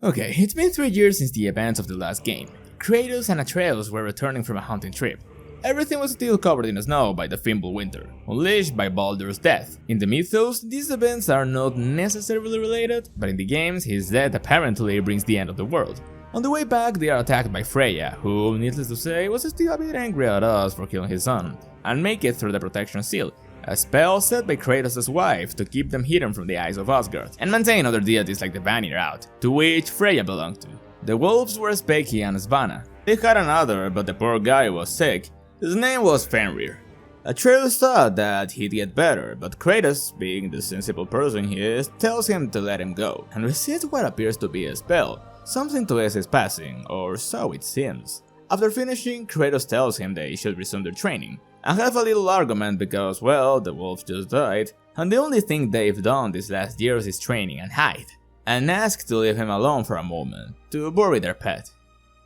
Okay, it's been 3 years since the events of the last game. Kratos and Atreus were returning from a hunting trip. Everything was still covered in snow by the Fimbul winter, unleashed by Baldur's death. In the mythos, these events are not necessarily related, but in the games, his death apparently brings the end of the world. On the way back, they are attacked by Freya, who, needless to say, was still a bit angry at us for killing his son, and make it through the protection seal, a spell set by Kratos' wife to keep them hidden from the eyes of Asgard, and maintain other deities like the Vanir out, to which Freya belonged to. The wolves were Speki and Svanna. They had another, but the poor guy was sick. His name was Fenrir. Atreus thought that he'd get better, but Kratos, being the sensible person he is, tells him to let him go, and receives what appears to be a spell, something to ease his passing, or so it seems. After finishing, Kratos tells him they should resume their training, and have a little argument because, well, the wolves just died, and the only thing they've done these last years is training and hide, and ask to leave him alone for a moment, to bury their pet.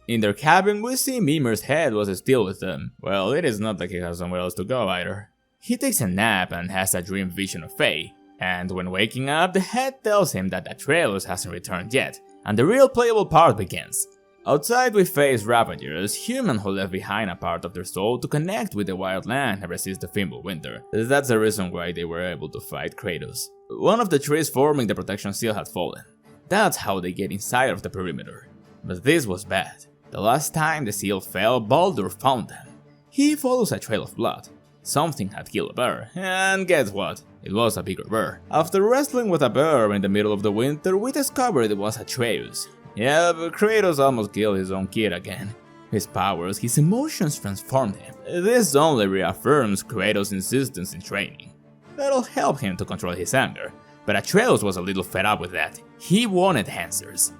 In their cabin, we see Mimir's head was still with them. Well, it is not like he has somewhere else to go either. He takes a nap and has a dream vision of Faye, and when waking up, the head tells him that Atreus hasn't returned yet, and the real playable part begins. Outside we face Ravagers, humans who left behind a part of their soul to connect with the wild land and resist the Fimbul winter. That's the reason why they were able to fight Kratos. One of the trees forming the protection seal had fallen. That's how they get inside of the perimeter. But this was bad. The last time the seal fell, Baldur found them. He follows a trail of blood. Something had killed a bear, and guess what? It was a bigger bear. After wrestling with a bear in the middle of the winter, we discovered it was Atreus. Yeah, but Kratos almost killed his own kid again. His powers, his emotions transformed him. This only reaffirms Kratos' insistence in training. That'll help him to control his anger, but Atreus was a little fed up with that. He wanted answers.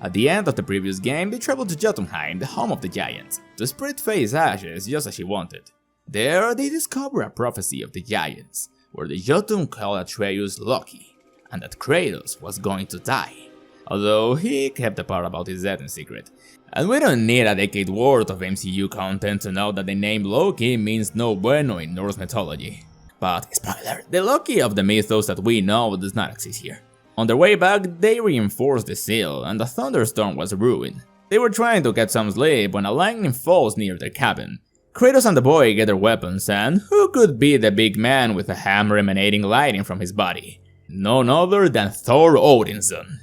At the end of the previous game, they traveled to Jotunheim, the home of the giants, to spread Faye's ashes just as she wanted. There, they discover a prophecy of the giants, where the Jotun called Atreus lucky, and that Kratos was going to die. Although he kept the part about his death in secret. And we don't need a decade worth of MCU content to know that the name Loki means no bueno in Norse mythology. But, spoiler, the Loki of the mythos that we know does not exist here. On their way back, they reinforced the seal, and the thunderstorm was ruined. They were trying to get some sleep when a lightning falls near their cabin. Kratos and the boy get their weapons, and who could be the big man with a hammer emanating lightning from his body? None other than Thor Odinson.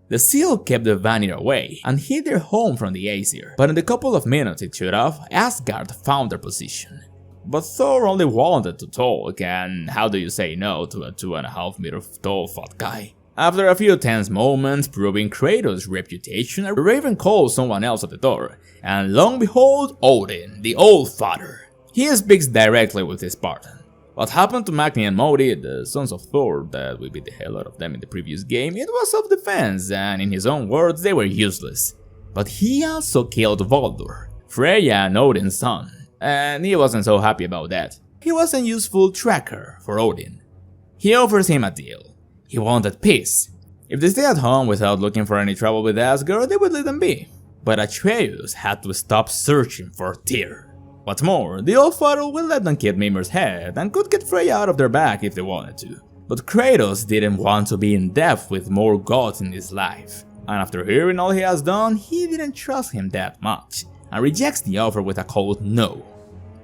The seal kept the Vanir away and hid their home from the Aesir, but in the couple of minutes it shut off, Asgard found their position. But Thor only wanted to talk, and how do you say no to a 2.5 meter tall fat guy? After a few tense moments proving Kratos' reputation, a raven calls someone else at the door, and lo and behold, Odin, the Old Father. He speaks directly with his Spartan. What happened to Magni and Modi, the sons of Thor that we beat the hell out of them in the previous game, it was self-defense, and in his own words, they were useless. But he also killed Baldur, Freya and Odin's son, and he wasn't so happy about that. He was a useful tracker for Odin. He offers him a deal. He wanted peace. If they stay at home without looking for any trouble with Asgard, they would let them be. But Atreus had to stop searching for Tyr. What's more, the Old Father will let them keep Mimir's head and could get Freya out of their back if they wanted to. But Kratos didn't want to be in depth with more gods in his life, and after hearing all he has done, he didn't trust him that much, and rejects the offer with a cold no.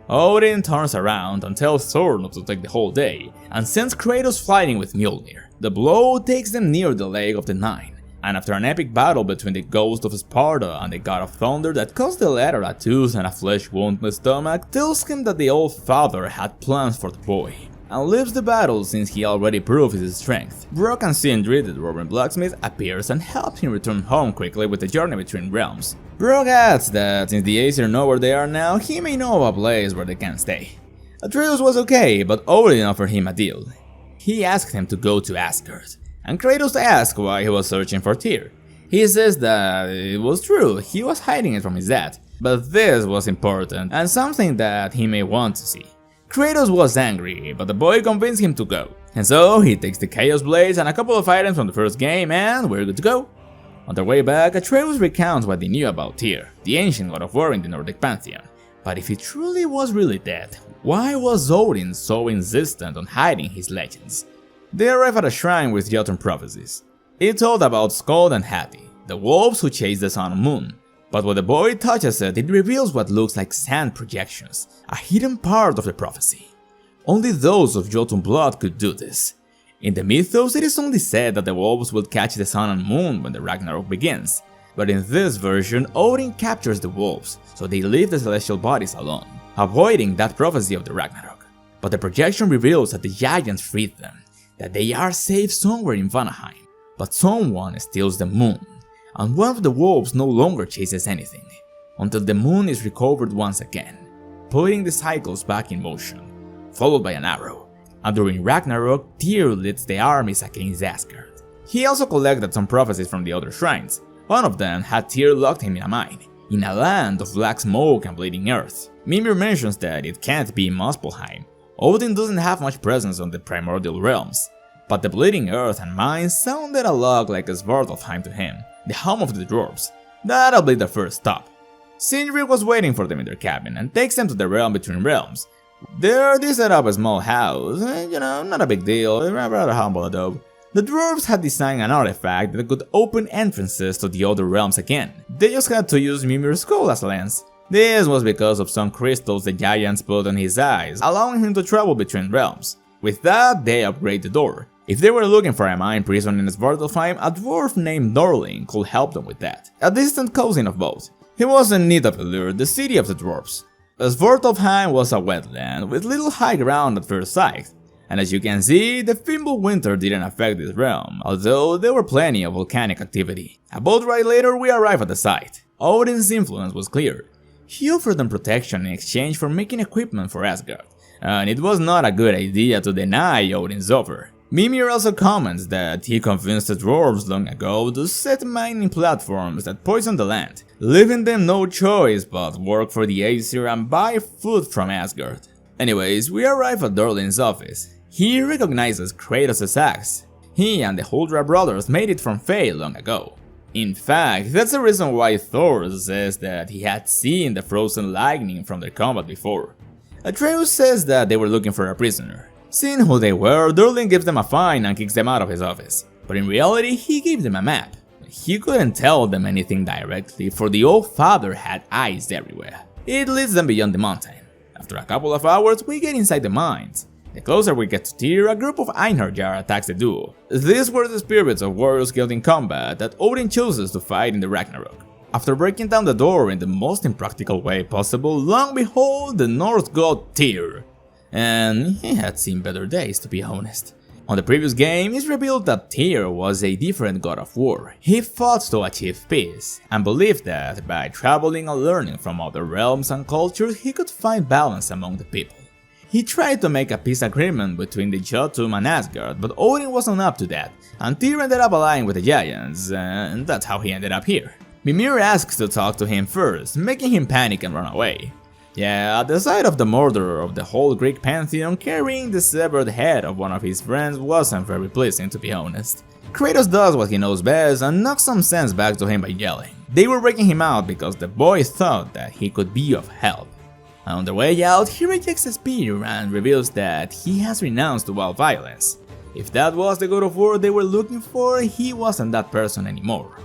Odin turns around and tells Thor not to take the whole day, and sends Kratos fighting with Mjolnir. The blow takes them near the Lake of the Nine, and after an epic battle between the ghost of Sparta and the god of thunder that cost the latter a tooth and a flesh wound in the stomach, tells him that the Old Father had plans for the boy, and leaves the battle since he already proved his strength. Brock and Sindri, the dwarven blacksmith, appears and helps him return home quickly with the journey between realms. Brock adds that since the Aesir know where they are now, he may know of a place where they can stay. Atreus was okay, but Odin offered him a deal. He asked him to go to Asgard, and Kratos asked why he was searching for Tyr. He says that it was true, he was hiding it from his dad, but this was important and something that he may want to see. Kratos was angry, but the boy convinced him to go, and so he takes the Chaos Blades and a couple of items from the first game and we're good to go. On their way back, Atreus recounts what he knew about Tyr, the ancient god of war in the Nordic pantheon. But if he truly was really dead, why was Odin so insistent on hiding his legends? They arrive at a shrine with Jotun prophecies. It told about Skald and Hati, the wolves who chase the sun and moon. But when the boy touches it, it reveals what looks like sand projections, a hidden part of the prophecy. Only those of Jotun blood could do this. In the mythos, it is only said that the wolves will catch the sun and moon when the Ragnarok begins. But in this version, Odin captures the wolves, so they leave the celestial bodies alone, avoiding that prophecy of the Ragnarok. But the projection reveals that the giants freed them, that they are safe somewhere in Vanaheim. But someone steals the moon, and one of the wolves no longer chases anything, until the moon is recovered once again, putting the cycles back in motion, followed by an arrow. And during Ragnarok, Tyr leads the armies against Asgard. He also collected some prophecies from the other shrines. One of them had Tyr locked him in a mine, in a land of black smoke and bleeding earth. Mimir mentions that it can't be Muspelheim. Odin doesn't have much presence on the primordial realms, but the bleeding earth and mines sounded a lot like Svartalfheim to him, the home of the dwarves. That'll be the first stop. Sindri was waiting for them in their cabin and takes them to the realm between realms. There, they set up a small house, not a big deal, rather humble though. The dwarves had designed an artifact that could open entrances to the other realms again. They just had to use Mimir's skull as a lens. This was because of some crystals the giants put on his eyes, allowing him to travel between realms. With that, they upgrade the door. If they were looking for a mine prison in Svartalfheim, a dwarf named Norling could help them with that, a distant cousin of both. He was in Nidavellir, the city of the dwarves. Svartalfheim was a wetland with little high ground at first sight, and as you can see, the Fimbulwinter didn't affect this realm, although there were plenty of volcanic activity. A boat ride later, we arrive at the site. Odin's influence was clear. He offered them protection in exchange for making equipment for Asgard, and it was not a good idea to deny Odin's offer. Mimir also comments that he convinced the dwarves long ago to set mining platforms that poison the land, leaving them no choice but work for the Aesir and buy food from Asgard. Anyways, we arrive at Durlin's office. He recognizes Kratos' axe. He and the Huldra brothers made it from Fae long ago. In fact, that's the reason why Thor says that he had seen the frozen lightning from their combat before. Atreus says that they were looking for a prisoner. Seeing who they were, Durlin gives them a fine and kicks them out of his office. But in reality, he gave them a map. He couldn't tell them anything directly, for the old father had eyes everywhere. It leads them beyond the mountain. After a couple of hours, we get inside the mines. The closer we get to Tyr, a group of Einherjar attacks the duo. These were the spirits of warriors killed in combat that Odin chooses to fight in the Ragnarok. After breaking down the door in the most impractical way possible, long behold the Norse god Tyr. And he had seen better days, to be honest. On the previous game, it's revealed that Tyr was a different god of war. He fought to achieve peace, and believed that by traveling and learning from other realms and cultures, he could find balance among the people. He tried to make a peace agreement between the Jotun and Asgard, but Odin wasn't up to that, and Tyr ended up allying with the giants, and that's how he ended up here. Mimir asks to talk to him first, making him panic and run away. Yeah, the sight of the murderer of the whole Greek pantheon carrying the severed head of one of his friends wasn't very pleasing, to be honest. Kratos does what he knows best and knocks some sense back to him by yelling. They were breaking him out because the boy thought that he could be of help. On the way out, he rejects a spear and reveals that he has renounced all violence. If that was the god of war they were looking for, he wasn't that person anymore.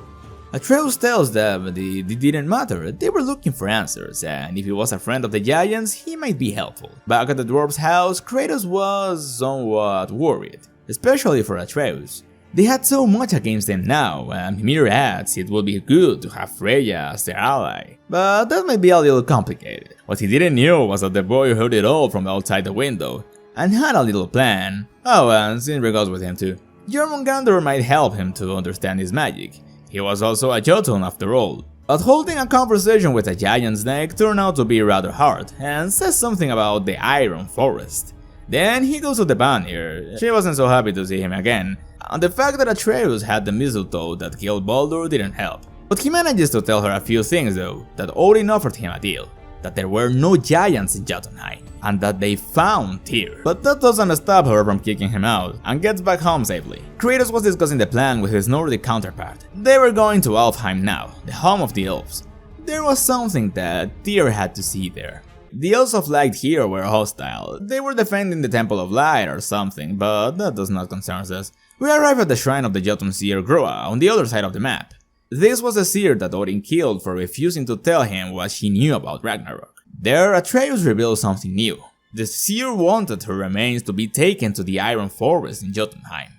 Atreus tells them it didn't matter, they were looking for answers, and if he was a friend of the giants, he might be helpful. Back at the dwarf's house, Kratos was somewhat worried, especially for Atreus. They had so much against them now, and Mimir adds it would be good to have Freya as their ally. But that might be a little complicated. What he didn't know was that the boy heard it all from outside the window, and had a little plan. Oh, and Sindri goes with him too. Jormungandr might help him to understand his magic. He was also a Jotun after all. But holding a conversation with a giant snake turned out to be rather hard, and says something about the Iron Forest. Then he goes to the Vanir. She wasn't so happy to see him again, and the fact that Atreus had the mistletoe that killed Baldur didn't help. But he manages to tell her a few things though, that Odin offered him a deal, that there were no giants in Jotunheim, and that they found Tyr. But that doesn't stop her from kicking him out, and gets back home safely. Kratos was discussing the plan with his Nordic counterpart. They were going to Alfheim now, the home of the elves. There was something that Tyr had to see there. The elves of light here were hostile. They were defending the Temple of Light or something, but that does not concern us. We arrive at the shrine of the Jotun seer Groa on the other side of the map. This was the seer that Odin killed for refusing to tell him what she knew about Ragnarok. There, Atreus revealed something new. The seer wanted her remains to be taken to the Iron Forest in Jotunheim.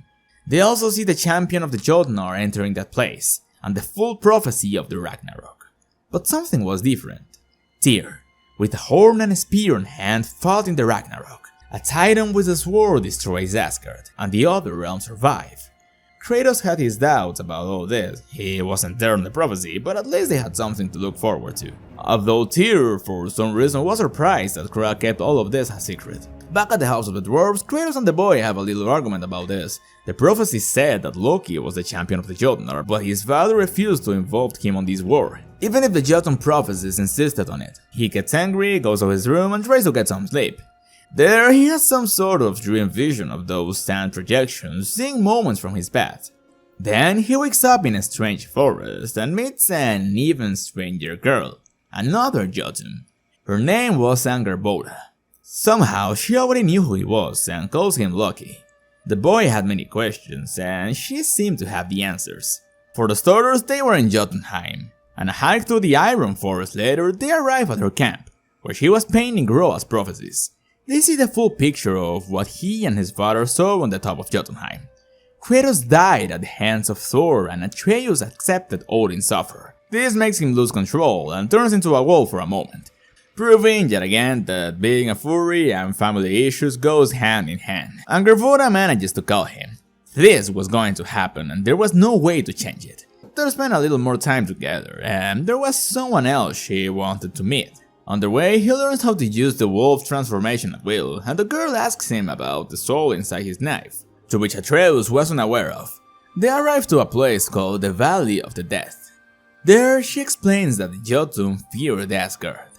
They also see the champion of the Jotnar entering that place, and the full prophecy of the Ragnarok. But something was different. Tyr, with a horn and a spear in hand, fought in the Ragnarok. A titan with a sword destroys Asgard, and the other realms survive. Kratos had his doubts about all this. He wasn't there in the prophecy, but at least they had something to look forward to. Although Tyr, for some reason, was surprised that Kra kept all of this a secret. Back at the house of the dwarves, Kratos and the boy have a little argument about this. The prophecy said that Loki was the champion of the Jotnar, but his father refused to involve him on this war, even if the Jotun prophecies insisted on it. He gets angry, goes to his room, and tries to get some sleep. There, he has some sort of dream vision of those sand projections, seeing moments from his past. Then he wakes up in a strange forest and meets an even stranger girl, another Jotun. Her name was Angerboda. Somehow she already knew who he was and calls him Loki. The boy had many questions and she seemed to have the answers. For the starters, they were in Jotunheim, and a hike through the Iron Forest later, they arrive at her camp, where she was painting Groa's prophecies. They see the full picture of what he and his father saw on the top of Jotunheim. Kratos died at the hands of Thor and Atreus accepted Odin's offer. This makes him lose control and turns into a wolf for a moment, proving yet again that being a furry and family issues goes hand in hand. Angerboda manages to call him. This was going to happen and there was no way to change it. They spent a little more time together and there was someone else she wanted to meet. On the way, he learns how to use the wolf transformation at will, and the girl asks him about the soul inside his knife, to which Atreus wasn't aware of. They arrive to a place called the Valley of the Death. There, she explains that the Jotun feared Asgard,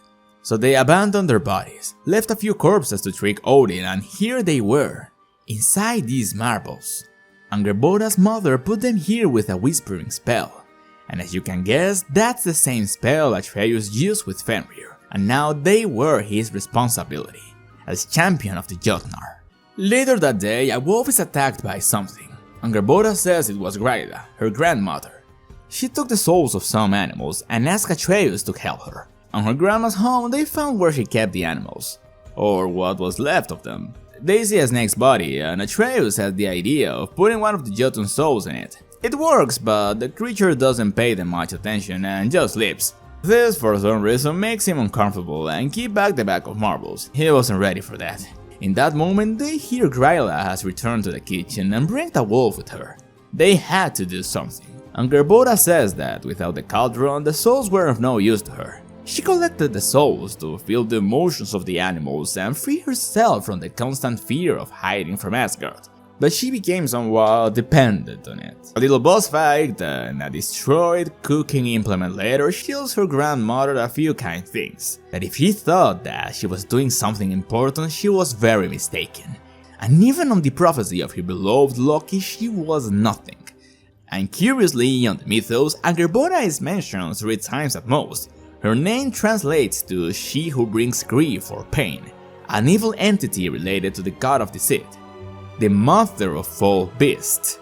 so they abandoned their bodies, left a few corpses to trick Odin, and here they were, inside these marbles. Angerboda's mother put them here with a whispering spell, and as you can guess, that's the same spell Atreus used with Fenrir. And now they were his responsibility, as champion of the Jotnar. Later that day, a wolf is attacked by something. Angerboda says it was Graila, her grandmother. She took the souls of some animals and asked Atreus to help her. On her grandma's home, they found where she kept the animals, or what was left of them. They see a snake's body, and Atreus has the idea of putting one of the Jotun souls in it. It works, but the creature doesn't pay them much attention and just leaves. This, for some reason, makes him uncomfortable and keep back the bag of marbles. He wasn't ready for that. In that moment, they hear Graila has returned to the kitchen and bring the wolf with her. They had to do something. Angerboda says that without the cauldron, the souls were of no use to her. She collected the souls to feel the emotions of the animals and free herself from the constant fear of hiding from Asgard. But she became somewhat dependent on it. A little boss fight and a destroyed cooking implement later shows her grandmother a few kind things. That if he thought that she was doing something important, she was very mistaken. And even on the prophecy of her beloved Loki, she was nothing. And curiously, on the mythos, Angerboda is mentioned 3 times at most. Her name translates to she who brings grief or pain, an evil entity related to the god of deceit, the mother of all beasts.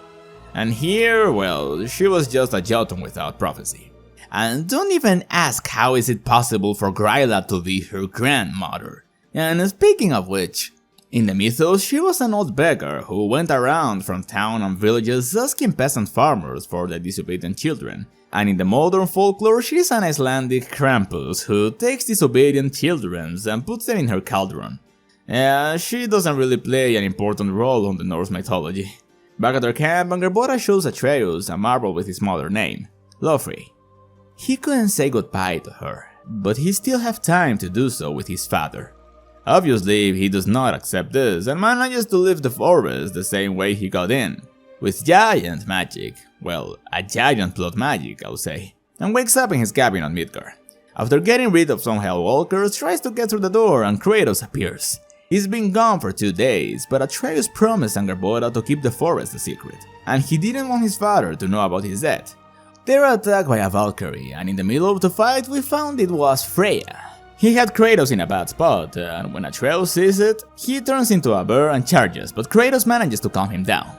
And here, well, she was just a Jotun without prophecy. And don't even ask how is it possible for Graila to be her grandmother. And speaking of which, in the mythos she was an old beggar who went around from town and villages asking peasant farmers for the disobedient children. And in the modern folklore she is an Icelandic Krampus who takes disobedient children and puts them in her cauldron. Yeah, she doesn't really play an important role on the Norse mythology. Back at her camp, Angerboda shows Atreus a marble with his mother name, Lofri. He couldn't say goodbye to her, but he still has time to do so with his father. Obviously, he does not accept this and manages to leave the forest the same way he got in, with giant magic, well, a giant blood magic, I'll say, and wakes up in his cabin on Midgard. After getting rid of some Hellwalkers, tries to get through the door and Kratos appears. He's been gone for 2 days, but Atreus promised Angerboda to keep the forest a secret, and he didn't want his father to know about his death. They're attacked by a Valkyrie, and in the middle of the fight we found it was Freya. He had Kratos in a bad spot, and when Atreus sees it, he turns into a bear and charges, but Kratos manages to calm him down.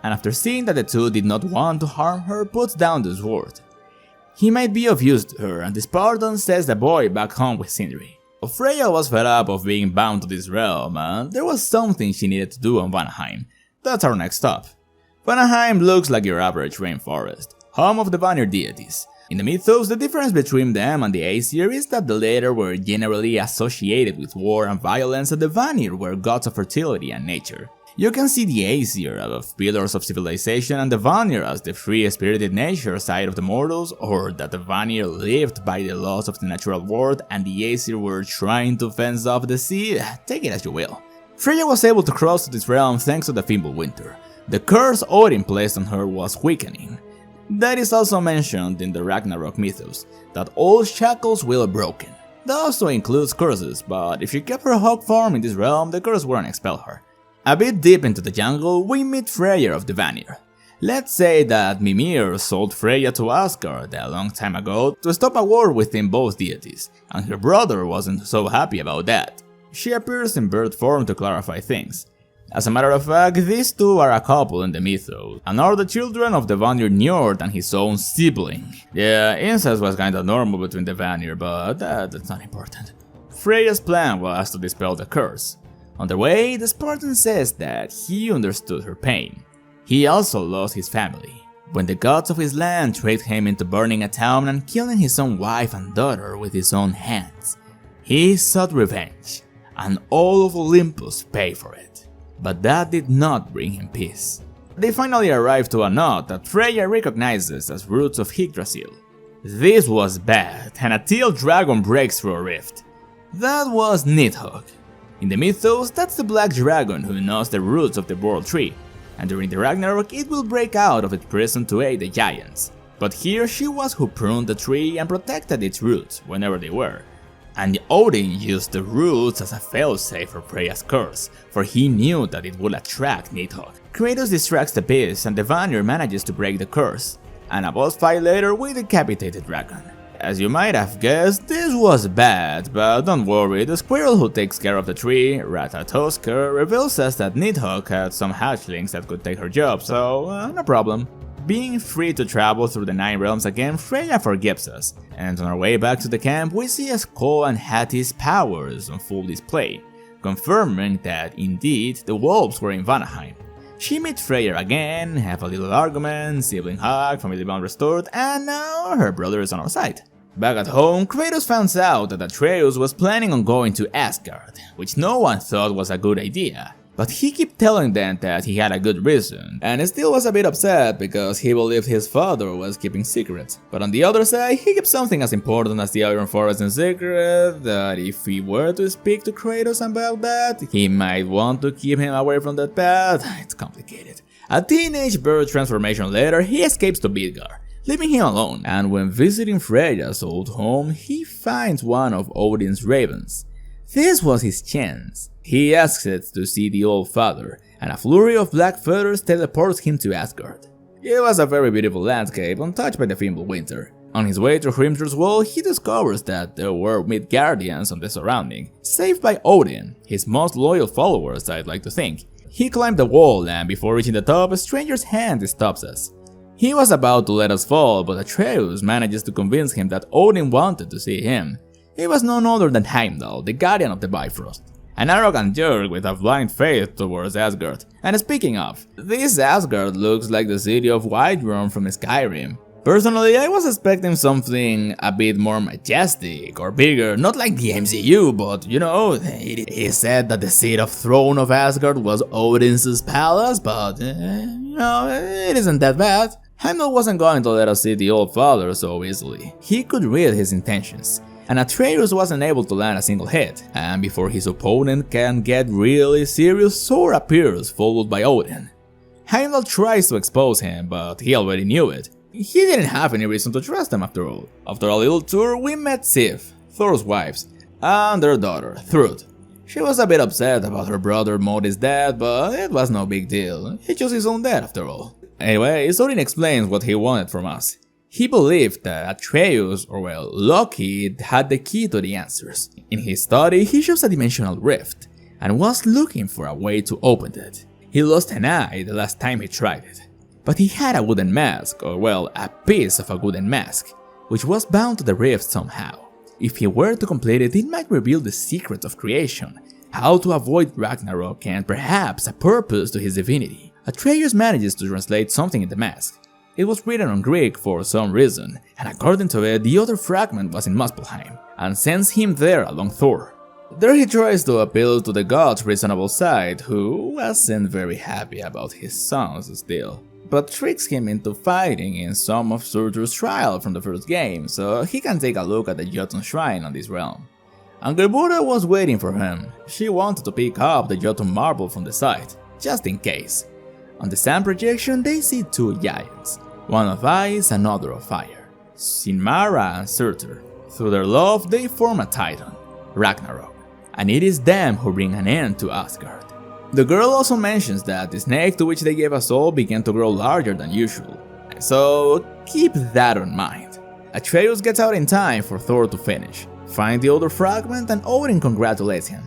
And after seeing that the two did not want to harm her, puts down the sword. He might be of use to her, and the Spartan sends the boy back home with Sindri. Freya was fed up of being bound to this realm, and there was something she needed to do on Vanaheim. That's our next stop. Vanaheim looks like your average rainforest, home of the Vanir deities. In the mythos, the difference between them and the Aesir is that the latter were generally associated with war and violence, and the Vanir were gods of fertility and nature. You can see the Aesir as pillars of civilization and the Vanir as the free-spirited nature side of the mortals, or that the Vanir lived by the laws of the natural world and the Aesir were trying to fence off the sea. Take it as you will. Freya was able to cross to this realm thanks to the Fimbulwinter. The curse Odin placed on her was weakening. That is also mentioned in the Ragnarok mythos, that all shackles will be broken. That also includes curses, but if she kept her hog farm in this realm, the curse wouldn't expel her. A bit deep into the jungle, we meet Freyr of the Vanir. Let's say that Mimir sold Freya to Asgard a long time ago to stop a war within both deities, and her brother wasn't so happy about that. She appears in bird form to clarify things. As a matter of fact, these two are a couple in the mythos, and are the children of the Vanir Njord and his own sibling. Yeah, incest was kinda normal between the Vanir, but that's not important. Freya's plan was to dispel the curse. On the way, the Spartan says that he understood her pain. He also lost his family, when the gods of his land tricked him into burning a town and killing his own wife and daughter with his own hands. He sought revenge, and all of Olympus paid for it. But that did not bring him peace. They finally arrived to a knot that Freya recognizes as roots of Yggdrasil. This was bad, and a teal dragon breaks through a rift. That was Nidhogg. In the mythos, that's the black dragon who knows the roots of the world tree, and during the Ragnarok it will break out of its prison to aid the giants. But here she was who pruned the tree and protected its roots whenever they were. And Odin used the roots as a failsafe for Freya's curse, for he knew that it would attract Nidhogg. Kratos distracts the beast and the Vanir manages to break the curse, and a boss fight later with the decapitated dragon. As you might have guessed, this was bad, but don't worry, the squirrel who takes care of the tree, Ratatoskr, reveals us that Nidhogg had some hatchlings that could take her job, so no problem. Being free to travel through the 9 realms again, Freya forgives us, and on our way back to the camp we see Skoll and Hati's powers on full display, confirming that indeed the wolves were in Vanaheim. She meets Freya again, have a little argument, sibling hug, family bond restored, and now her brother is on our side. Back at home, Kratos finds out that Atreus was planning on going to Asgard, which no one thought was a good idea. But he kept telling them that he had a good reason, and still was a bit upset because he believed his father was keeping secrets. But on the other side, he kept something as important as the Iron Forest in secret, that if he were to speak to Kratos about that, he might want to keep him away from that path. It's complicated. A teenage bird transformation later, he escapes to Midgard, leaving him alone, and when visiting Freya's old home, he finds one of Odin's ravens. This was his chance. He asks it to see the old father, and a flurry of black feathers teleports him to Asgard. It was a very beautiful landscape, untouched by the Fimbulwinter. On his way to Hrimthur's wall, he discovers that there were Midgardians on the surrounding, saved by Odin, his most loyal followers I'd like to think. He climbed the wall, and before reaching the top, a stranger's hand stops us. He was about to let us fall, but Atreus manages to convince him that Odin wanted to see him. He was none other than Heimdall, the guardian of the Bifrost. An arrogant jerk with a blind faith towards Asgard. And speaking of, this Asgard looks like the city of Whiterun from Skyrim. Personally, I was expecting something a bit more majestic or bigger, not like the MCU, but you know, he said that the seat of throne of Asgard was Odin's palace, but you know, it isn't that bad. Heimdall wasn't going to let us see the old father so easily. He could read his intentions. And Atreus wasn't able to land a single hit, and before his opponent can get really serious, Thor appears, followed by Odin. Heimdall tries to expose him, but he already knew it. He didn't have any reason to trust him after all. After a little tour, we met Sif, Thor's wife, and their daughter, Thrud. She was a bit upset about her brother Modi's death, but it was no big deal. He chose his own death after all. Anyway, Odin explains what he wanted from us. He believed that Atreus, or well, Loki, had the key to the answers. In his study, he chose a dimensional rift, and was looking for a way to open it. He lost an eye the last time he tried it. But he had a wooden mask, or well, a piece of a wooden mask. which was bound to the rift somehow. If he were to complete it, it might reveal the secrets of creation, how to avoid Ragnarok, and perhaps a purpose to his divinity. Atreus manages to translate something in the mask. It was written on Greek for some reason, and according to it, the other fragment was in Muspelheim, and sends him there along Thor. There he tries to appeal to the god's reasonable side, who wasn't very happy about his sons still, but tricks him into fighting in some of Surtur's trial from the first game, so he can take a look at the Jotun shrine on this realm. Angrboda was waiting for him. She wanted to pick up the Jotun marble from the site, just in case. On the sand projection they see two giants, one of ice and other of fire, Sinmara and Surtur. Through their love they form a titan, Ragnarok, and it is them who bring an end to Asgard. The girl also mentions that the snake to which they gave a soul began to grow larger than usual, so keep that in mind. Atreus gets out in time for Thor to finish, find the other fragment, and Odin congratulates him.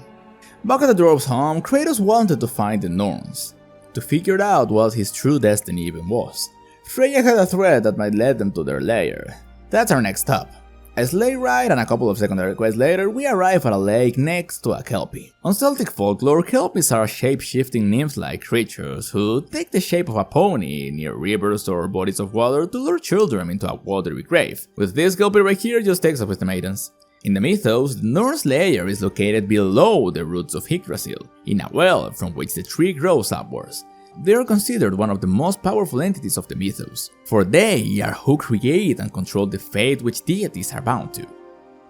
Back at the dwarves' home, Kratos wanted to find the Norns, to figure out what his true destiny even was. Freya had a thread that might lead them to their lair. That's our next stop. A sleigh ride and a couple of secondary quests later, we arrive at a lake next to a Kelpie. On Celtic folklore, Kelpies are shape-shifting nymph-like creatures who take the shape of a pony near rivers or bodies of water to lure children into a watery grave. With this Kelpie right here just takes up with the maidens. In the mythos, the Norse lair is located below the roots of Yggdrasil, in a well from which the tree grows upwards. They are considered one of the most powerful entities of the mythos, for they are who create and control the fate which deities are bound to.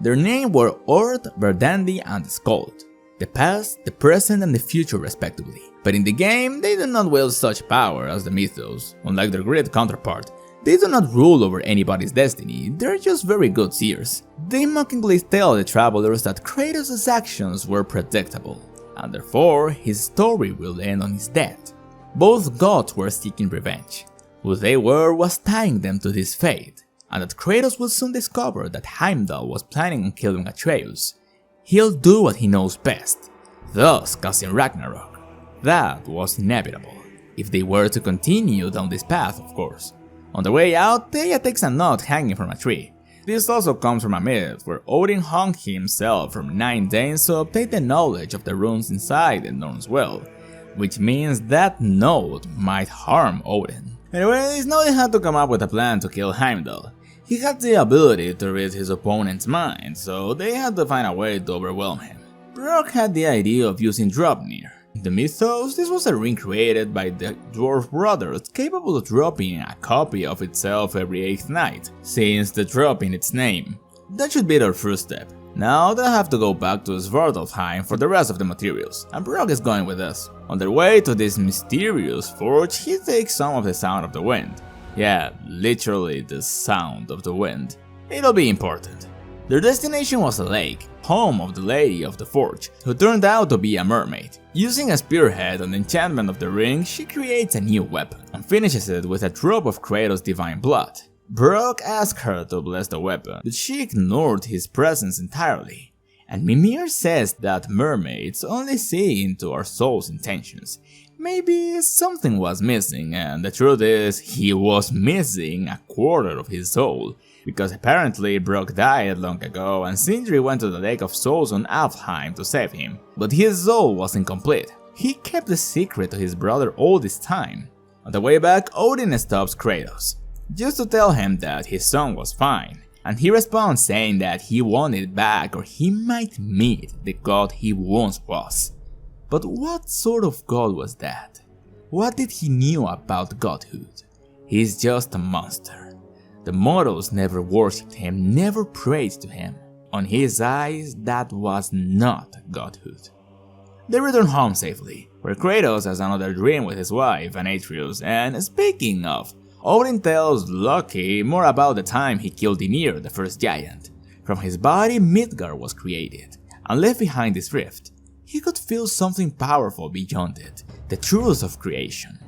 Their names were Ord, Verdandi, and Skuld, the past, the present, and the future respectively. But in the game, they do not wield such power as the mythos. Unlike their great counterpart, they do not rule over anybody's destiny, they're just very good seers. They mockingly tell the travelers that Kratos' actions were predictable, and therefore his story will end on his death. Both gods were seeking revenge. Who they were was tying them to this fate, and that Kratos would soon discover that Heimdall was planning on killing Atreus. He'll do what he knows best, thus causing Ragnarok. That was inevitable, if they were to continue down this path, of course. On the way out, Theia takes a nut hanging from a tree. This also comes from a myth where Odin hung himself from 9 Danes to obtain the knowledge of the runes inside the Norn's well, which means that note might harm Odin. Anyways, now they had to come up with a plan to kill Heimdall. He had the ability to read his opponent's mind, so they had to find a way to overwhelm him. Brok had the idea of using Draupnir. In the mythos, this was a ring created by the dwarf brothers capable of dropping a copy of itself every 8th night, since the drop in its name. That should be their first step. Now they'll have to go back to Svartalfheim for the rest of the materials, and Brok is going with us. On their way to this mysterious forge, he takes some of the sound of the wind. Yeah, literally the sound of the wind. It'll be important. Their destination was a lake, home of the Lady of the Forge, who turned out to be a mermaid. Using a spearhead and enchantment of the ring, she creates a new weapon, and finishes it with a drop of Kratos' divine blood. Brok asked her to bless the weapon, but she ignored his presence entirely. And Mimir says that mermaids only see into our soul's intentions. Maybe something was missing, and the truth is, he was missing a quarter of his soul. Because apparently Brok died long ago and Sindri went to the Lake of Souls on Alfheim to save him. But his soul was incomplete. He kept the secret to his brother all this time. On the way back, Odin stops Kratos, just to tell him that his son was fine. And he responds saying that he wanted it back or he might meet the god he once was. But what sort of god was that? What did he know about godhood? He's just a monster. The mortals never worshipped him, never prayed to him. On his eyes, that was not godhood. They return home safely, where Kratos has another dream with his wife and Atreus, and speaking of, Odin tells Loki more about the time he killed Ymir, the first giant. From his body, Midgard was created, and left behind this rift. He could feel something powerful beyond it, the truth of creation.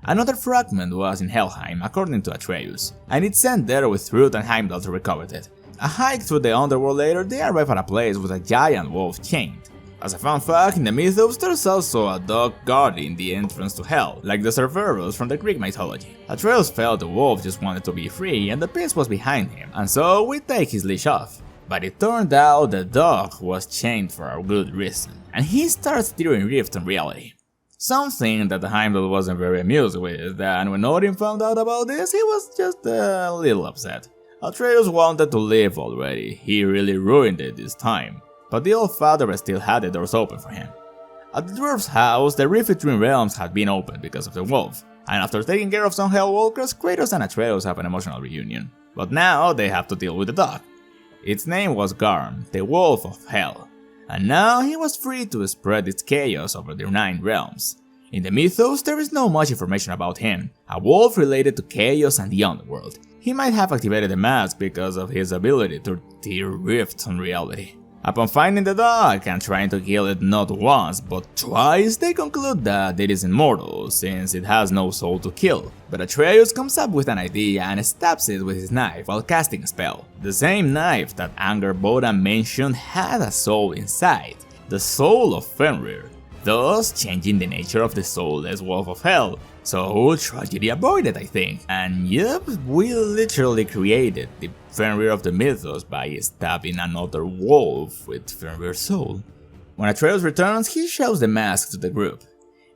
Another fragment was in Helheim, according to Atreus, and it's sent there with Thrud and Heimdall to recover it. A hike through the underworld later, they arrive at a place with a giant wolf chained. As a fun fact, in the mythos there's also a dog guarding the entrance to hell, like the Cerberus from the Greek mythology. Atreus felt the wolf just wanted to be free and the prince was behind him, and so we take his leash off. But it turned out the dog was chained for a good reason, and he starts steering Rift on reality. Something that Heimdall wasn't very amused with, and when Odin found out about this, he was just a little upset. Atreus wanted to leave already, he really ruined it this time. But the old father still had the doors open for him. At the dwarf's house, the rift between realms had been opened because of the wolf, and after taking care of some hellwalkers, Kratos and Atreus have an emotional reunion. But now they have to deal with the dog. Its name was Garm, the Wolf of Hell, and now he was free to spread its chaos over the 9 realms. In the mythos, there is not much information about him, a wolf related to chaos and the underworld. He might have activated the mask because of his ability to tear rifts on reality. Upon finding the dog and trying to kill it not once but twice, they conclude that it is immortal since it has no soul to kill. But Atreus comes up with an idea and stabs it with his knife while casting a spell. The same knife that Angerboda mentioned had a soul inside, the soul of Fenrir, thus changing the nature of the soulless Wolf of Hell. So tragedy avoided, I think. And yep, we literally created the Fenrir of the mythos by stabbing another wolf with Fenrir's soul. When Atreus returns, he shows the mask to the group.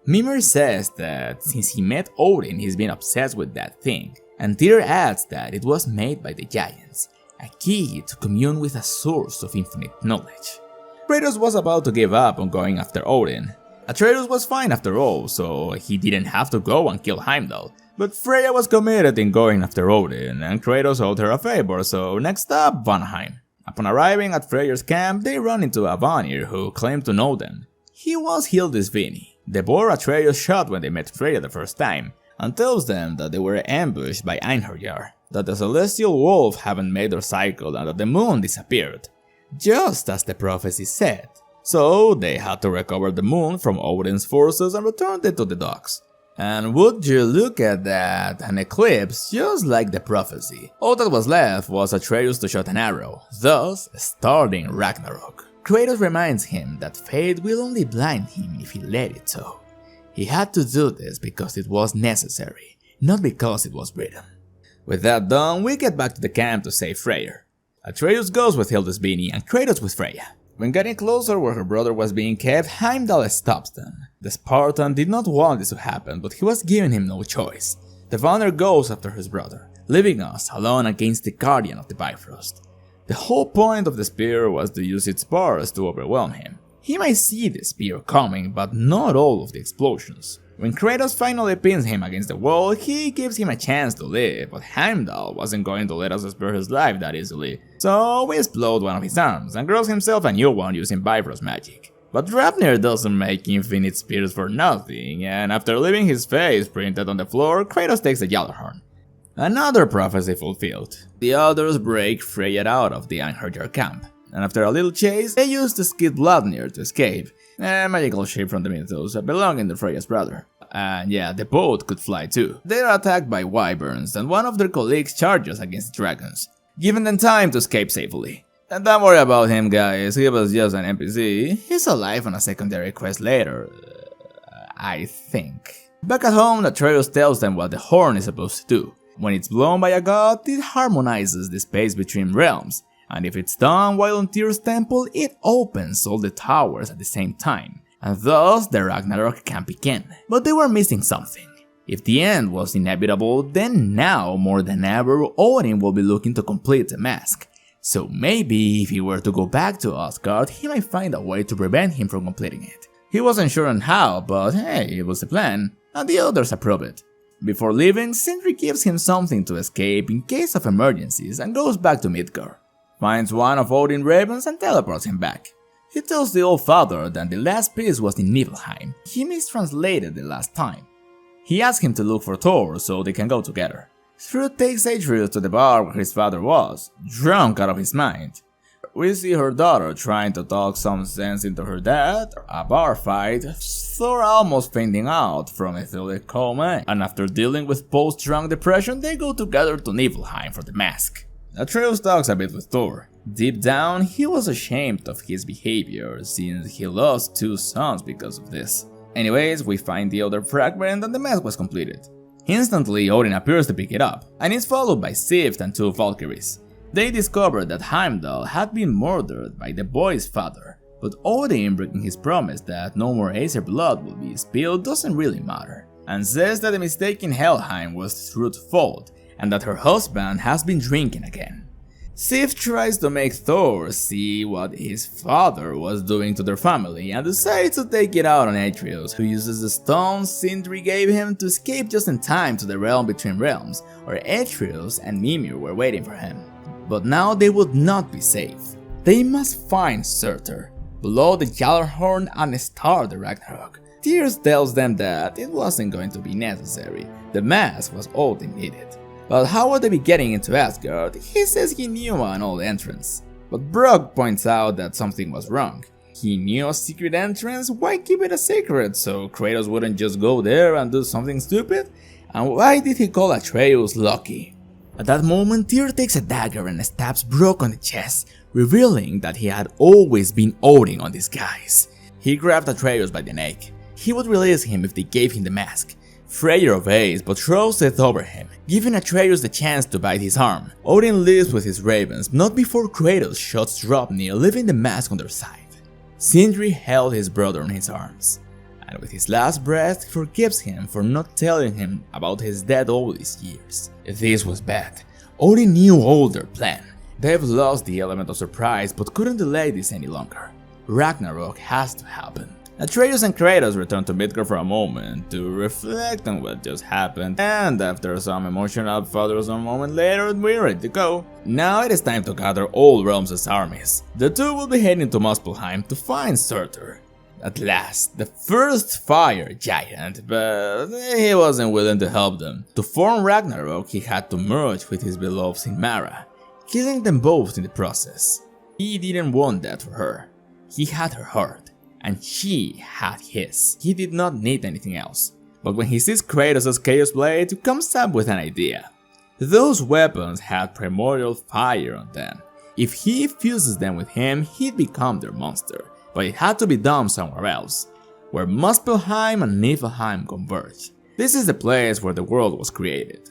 Mimir says that since he met Odin, he's been obsessed with that thing, and Tyr adds that it was made by the giants, a key to commune with a source of infinite knowledge. Kratos was about to give up on going after Odin. Atreus was fine after all, so he didn't have to go and kill Heimdall. But Freya was committed in going after Odin, and Kratos owed her a favor, so next up, Vanaheim. Upon arriving at Freya's camp, they run into a Vanir who claimed to know them. He was Hildisvini, the boar Atreus shot when they met Freya the first time, and tells them that they were ambushed by Einherjar, that the celestial wolf hadn't made their cycle and that the moon disappeared, just as the prophecy said. So they had to recover the moon from Odin's forces and return it to the docks. And would you look at that, an eclipse just like the prophecy. All that was left was Atreus to shoot an arrow, thus starting Ragnarok. Kratos reminds him that fate will only blind him if he let it so. He had to do this because it was necessary, not because it was written. With that done, we get back to the camp to save Freyr. Atreus goes with Hildisvini and Kratos with Freya. When getting closer where her brother was being kept, Heimdall stops them. The Spartan did not want this to happen, but he was giving him no choice. The Vanir goes after his brother, leaving us alone against the Guardian of the Bifrost. The whole point of the spear was to use its bars to overwhelm him. He might see the spear coming, but not all of the explosions. When Kratos finally pins him against the wall, he gives him a chance to live, but Heimdall wasn't going to let us spare his life that easily. So we explode one of his arms and grows himself a new one using Bifrost magic. But Draupnir doesn't make infinite spears for nothing, and after leaving his face printed on the floor, Kratos takes a Gjallarhorn. Another prophecy fulfilled. The others break Freya out of the Einherjar camp, and after a little chase, they use the Skid Bladnir to escape, a magical ship from the mythos belonging to Freya's brother. And yeah, the boat could fly too. They are attacked by wyverns, and one of their colleagues charges against the dragons, giving them time to escape safely. And don't worry about him, guys, he was just an NPC, he's alive on a secondary quest later, I think. Back at home, Atreus tells them what the horn is supposed to do. When it's blown by a god, it harmonizes the space between realms, and if it's done while on Tyr's temple, it opens all the towers at the same time, and thus the Ragnarok can begin. But they were missing something. If the end was inevitable, then now more than ever Odin will be looking to complete the mask. So maybe if he were to go back to Asgard, he might find a way to prevent him from completing it. He wasn't sure on how, but hey, it was a plan, and the others approve it. Before leaving, Sindri gives him something to escape in case of emergencies and goes back to Midgard. Finds one of Odin's ravens and teleports him back. He tells the old father that the last piece was in Niflheim. He mistranslated the last time. He asks him to look for Thor so they can go together. Thrud takes Atreus to the bar where his father was, drunk out of his mind. We see her daughter trying to talk some sense into her dad, a bar fight, Thor almost fainting out from a etheric coma, and after dealing with post-drunk depression, they go together to Niflheim for the mask. Atreus talks a bit with Thor. Deep down, he was ashamed of his behavior since he lost 2 sons because of this. Anyways, we find the other fragment and the mask was completed. Instantly, Odin appears to pick it up, and is followed by Sif and 2 Valkyries. They discover that Heimdall had been murdered by the boy's father, but Odin, breaking his promise that no more Aesir blood will be spilled, doesn't really matter, and says that the mistake in Helheim was Thrud's fault, and that her husband has been drinking again. Sif tries to make Thor see what his father was doing to their family and decides to take it out on Atreus, who uses the stones Sindri gave him to escape just in time to the realm between realms, where Atreus and Mimir were waiting for him. But now they would not be safe. They must find Surtur, blow the Gjallarhorn and start the Ragnarok. Tyr tells them that it wasn't going to be necessary, the mask was all they needed. But how would they be getting into Asgard? He says he knew an old entrance. But Brok points out that something was wrong. He knew a secret entrance, why keep it a secret so Kratos wouldn't just go there and do something stupid? And why did he call Atreus lucky? At that moment, Tyr takes a dagger and stabs Brok on the chest, revealing that he had always been Odin on disguise. He grabbed Atreus by the neck. He would release him if they gave him the mask. Freyr obeys, but throws Seth over him, giving Atreus the chance to bite his arm. Odin leaves with his ravens, not before Kratos shots Draupnir, leaving the mask on their side. Sindri held his brother in his arms, and with his last breath forgives him for not telling him about his dead all these years. This was bad. Odin knew all their plan. They've lost the element of surprise but couldn't delay this any longer. Ragnarok has to happen. Atreus and Kratos return to Midgard for a moment to reflect on what just happened, and after some emotional father-son moment later, we're ready to go. Now it is time to gather all realms' armies. The two will be heading to Muspelheim to find Surtur. At last, the first fire giant, but he wasn't willing to help them. To form Ragnarok, he had to merge with his beloved Sinmara, killing them both in the process. He didn't want that for her. He had her heart, and she had his. He did not need anything else. But when he sees Kratos' Chaos Blade, he comes up with an idea. Those weapons had primordial fire on them. If he fuses them with him, he'd become their monster. But it had to be done somewhere else, where Muspelheim and Niflheim converge. This is the place where the world was created.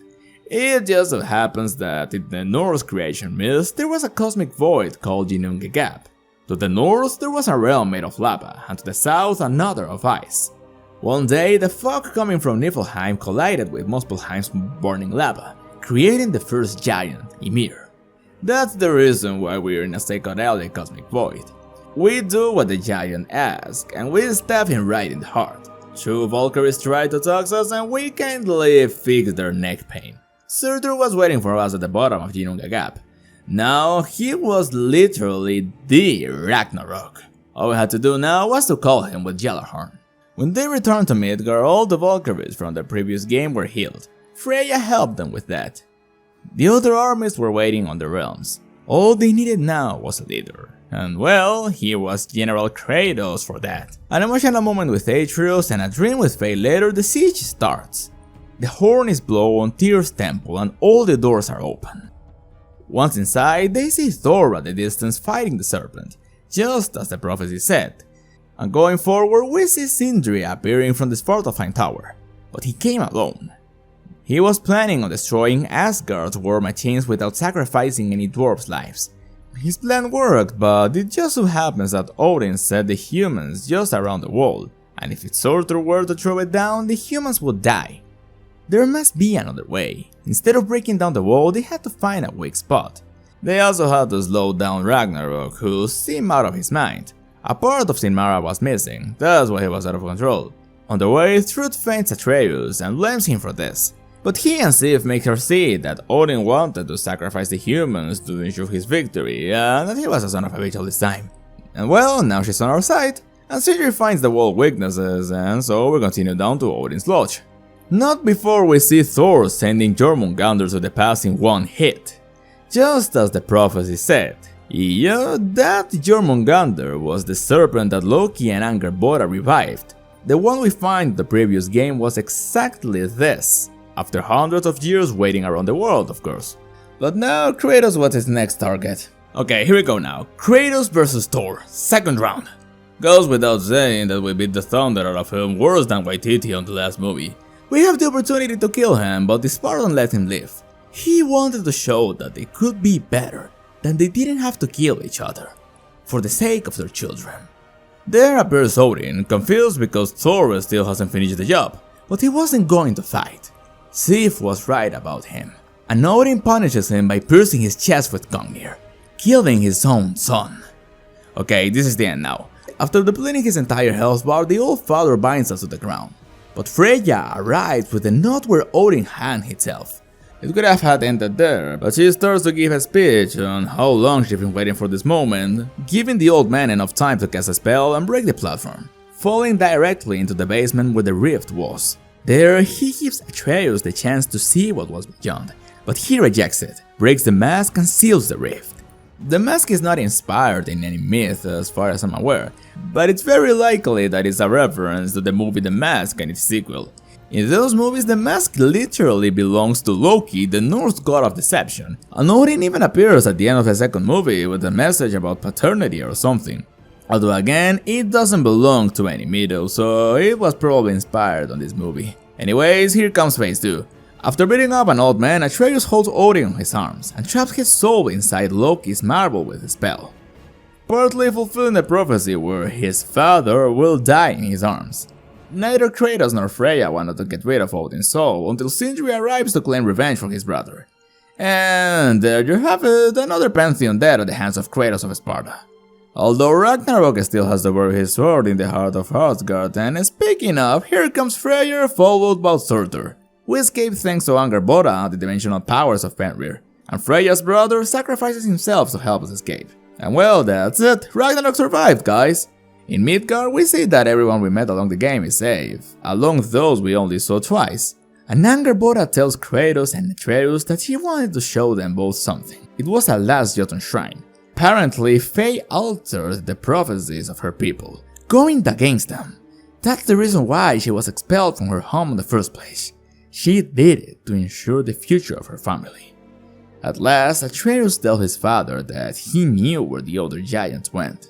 It just so happens that in the Norse creation myths, there was a cosmic void called Ginnunga Gap. To the north, there was a realm made of lava, and to the south, another of ice. One day, the fog coming from Niflheim collided with Muspelheim's burning lava, creating the first giant, Ymir. That's the reason why we're in a psychedelic cosmic void. We do what the giant asks, and we stab him right in the heart. 2 Valkyries try to tox us, and we kindly fix their neck pain. Surtur was waiting for us at the bottom of Ginnunga Gap. Now, he was literally the Ragnarok. All we had to do now was to call him with Gjallarhorn. When they returned to Midgard, all the Valkyries from the previous game were healed. Freya helped them with that. The other armies were waiting on the realms. All they needed now was a leader. And well, he was General Kratos for that. An emotional moment with Atreus and a dream with Faye later, the siege starts. The horn is blown on Tyr's temple and all the doors are open. Once inside, they see Thor at the distance fighting the serpent, just as the prophecy said. And going forward, we see Sindri appearing from the Svartalfheim tower, but he came alone. He was planning on destroying Asgard's war machines without sacrificing any dwarves' lives. His plan worked, but it just so happens that Odin set the humans just around the wall, and if Surtur were to throw it down, the humans would die. There must be another way. Instead of breaking down the wall, they had to find a weak spot. They also had to slow down Ragnarok, who seemed out of his mind. A part of Sinmara was missing, that's why he was out of control. On the way, Thrud feints Atreus and blames him for this. But he and Sif make her see that Odin wanted to sacrifice the humans to ensure his victory, and that he was a son of a bitch all this time. And well, now she's on our side, and Sindri finds the wall weaknesses, and so we continue down to Odin's Lodge. Not before we see Thor sending Jormungandr to the past in one hit. Just as the prophecy said. Yeah, that Jormungandr was the serpent that Loki and Angrboda revived. The one we find in the previous game was exactly this. After hundreds of years waiting around the world, of course. But now Kratos was his next target. Okay, here we go now. Kratos vs Thor, second round. Goes without saying that we beat the thunder out of him worse than Waititi on the last movie. We have the opportunity to kill him, but the Spartan let him live. He wanted to show that they could be better, that they didn't have to kill each other, for the sake of their children. There appears Odin, confused because Thor still hasn't finished the job, but he wasn't going to fight. Sif was right about him, and Odin punishes him by piercing his chest with Gungnir, killing his own son. Okay, this is the end now. After depleting his entire health bar, the old father binds us to the ground. But Freya arrives with a note where Odin hanged himself. It could have had ended there, but she starts to give a speech on how long she's been waiting for this moment, giving the old man enough time to cast a spell and break the platform, falling directly into the basement where the rift was. There, he gives Atreus the chance to see what was beyond, but he rejects it, breaks the mask and seals the rift. The mask is not inspired in any myth as far as I'm aware, but it's very likely that it's a reference to the movie The Mask and its sequel. In those movies, the mask literally belongs to Loki, the Norse god of deception, and Odin even appears at the end of the second movie with a message about paternity or something. Although again, it doesn't belong to any myth, so it was probably inspired on this movie. Anyways, here comes phase 2. After beating up an old man, Atreus holds Odin on his arms and traps his soul inside Loki's marble with a spell, partly fulfilling the prophecy where his father will die in his arms. Neither Kratos nor Freya wanted to get rid of Odin's soul until Sindri arrives to claim revenge for his brother. And there you have it, another pantheon dead at the hands of Kratos of Sparta. Although Ragnarok still has to bury his sword in the heart of Asgard, and speaking of, here comes Freyr followed by Surtur. We escape thanks to Angrboda, the dimensional powers of Fenrir, and Freya's brother sacrifices himself to help us escape. And well, that's it, Ragnarok survived, guys! In Midgard, we see that everyone we met along the game is safe, along those we only saw twice. And Angrboda tells Kratos and Atreus that he wanted to show them both something. It was a last Jotun shrine. Apparently, Faye altered the prophecies of her people, going against them. That's the reason why she was expelled from her home in the first place. She did it to ensure the future of her family. At last, Atreus tells his father that he knew where the other giants went,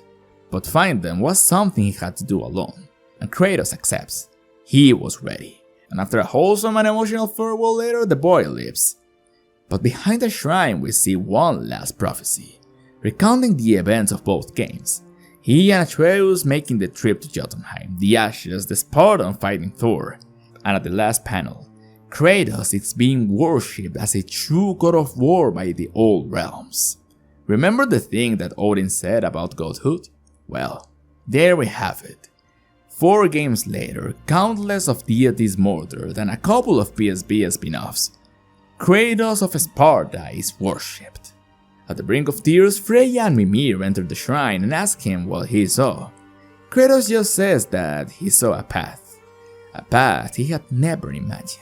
but find them was something he had to do alone, and Kratos accepts. He was ready, and after a wholesome and emotional farewell later, the boy leaves. But behind the shrine we see one last prophecy, recounting the events of both games. He and Atreus making the trip to Jotunheim, the Ashes, the Spartan fighting Thor, and at the last panel, Kratos is being worshipped as a true god of war by the old realms. Remember the thing that Odin said about godhood? Well, there we have it. 4 games later, countless of deities murdered and a couple of PSP spin-offs. Kratos of Sparta is worshipped. At the brink of tears, Freya and Mimir enter the shrine and ask him what he saw. Kratos just says that he saw a path he had never imagined.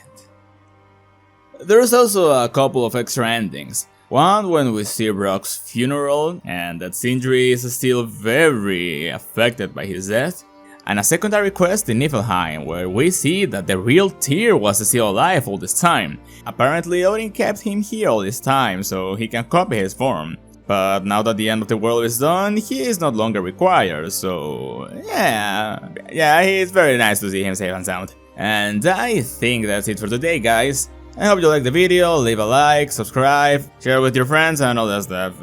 There's also a couple of extra endings. One when we see Brock's funeral and that Sindri is still very affected by his death. And a secondary quest in Niflheim where we see that the real Tyr was still alive all this time. Apparently Odin kept him here all this time so he can copy his form. But now that the end of the world is done, he is no longer required, so yeah, it's very nice to see him safe and sound. And I think that's it for today, guys. I hope you liked the video, leave a like, subscribe, share with your friends and all that stuff.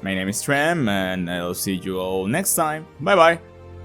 My name is Trem and I'll see you all next time. Bye bye!